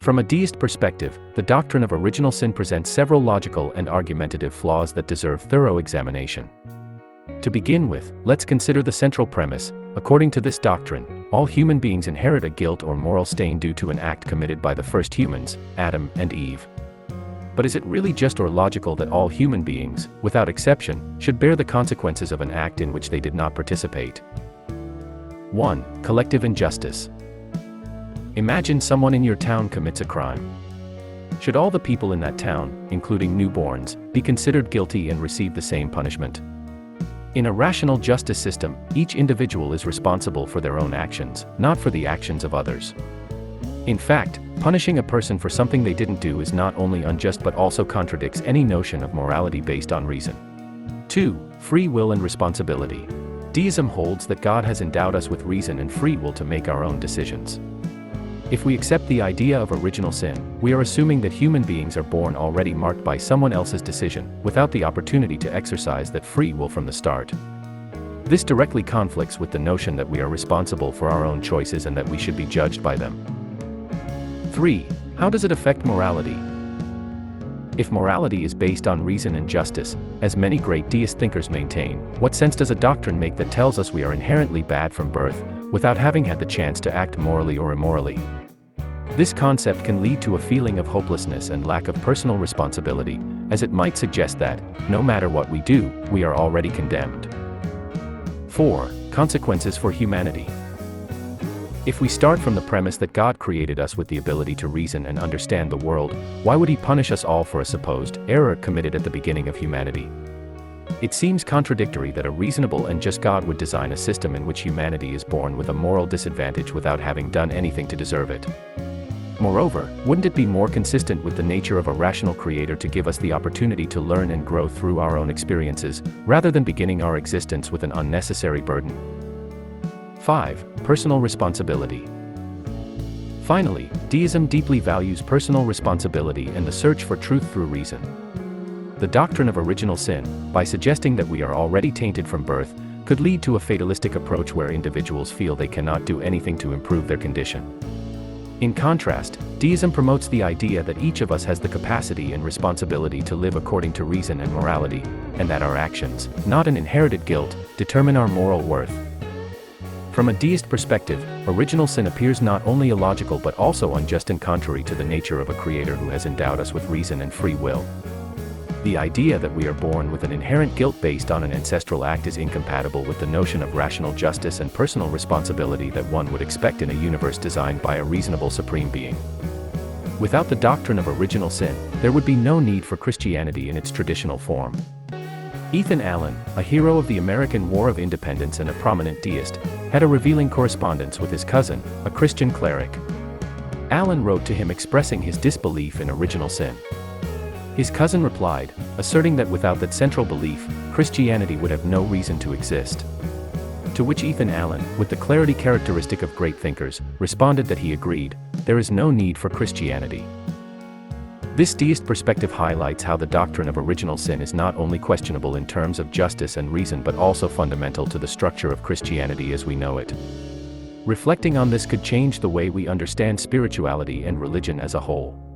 From a deist perspective, the doctrine of original sin presents several logical and argumentative flaws that deserve thorough examination. To begin with, let's consider the central premise. According to this doctrine, all human beings inherit a guilt or moral stain due to an act committed by the first humans, Adam and Eve. But is it really just or logical that all human beings, without exception, should bear the consequences of an act in which they did not participate? 1. Collective injustice. Imagine someone in your town commits a crime. Should all the people in that town, including newborns, be considered guilty and receive the same punishment? In a rational justice system, each individual is responsible for their own actions, not for the actions of others. In fact, punishing a person for something they didn't do is not only unjust but also contradicts any notion of morality based on reason. 2. Free will and responsibility. Deism holds that God has endowed us with reason and free will to make our own decisions. If we accept the idea of original sin, we are assuming that human beings are born already marked by someone else's decision, without the opportunity to exercise that free will from the start. This directly conflicts with the notion that we are responsible for our own choices and that we should be judged by them. 3. How does it affect morality? If morality is based on reason and justice, as many great deist thinkers maintain, what sense does a doctrine make that tells us we are inherently bad from birth, without having had the chance to act morally or immorally? This concept can lead to a feeling of hopelessness and lack of personal responsibility, as it might suggest that, no matter what we do, we are already condemned. 4. Consequences for humanity. If we start from the premise that God created us with the ability to reason and understand the world, why would He punish us all for a supposed error committed at the beginning of humanity? It seems contradictory that a reasonable and just God would design a system in which humanity is born with a moral disadvantage without having done anything to deserve it. Moreover, wouldn't it be more consistent with the nature of a rational creator to give us the opportunity to learn and grow through our own experiences, rather than beginning our existence with an unnecessary burden? 5. Personal responsibility. Finally, deism deeply values personal responsibility and the search for truth through reason. The doctrine of original sin, by suggesting that we are already tainted from birth, could lead to a fatalistic approach where individuals feel they cannot do anything to improve their condition. In contrast, deism promotes the idea that each of us has the capacity and responsibility to live according to reason and morality, and that our actions, not an inherited guilt, determine our moral worth. From a deist perspective, original sin appears not only illogical but also unjust and contrary to the nature of a creator who has endowed us with reason and free will. The idea that we are born with an inherent guilt based on an ancestral act is incompatible with the notion of rational justice and personal responsibility that one would expect in a universe designed by a reasonable supreme being. Without the doctrine of original sin, there would be no need for Christianity in its traditional form. Ethan Allen, a hero of the American War of Independence and a prominent deist, had a revealing correspondence with his cousin, a Christian cleric. Allen wrote to him expressing his disbelief in original sin. His cousin replied, asserting that without that central belief, Christianity would have no reason to exist. To which Ethan Allen, with the clarity characteristic of great thinkers, responded that he agreed, there is no need for Christianity. This deist perspective highlights how the doctrine of original sin is not only questionable in terms of justice and reason but also fundamental to the structure of Christianity as we know it. Reflecting on this could change the way we understand spirituality and religion as a whole.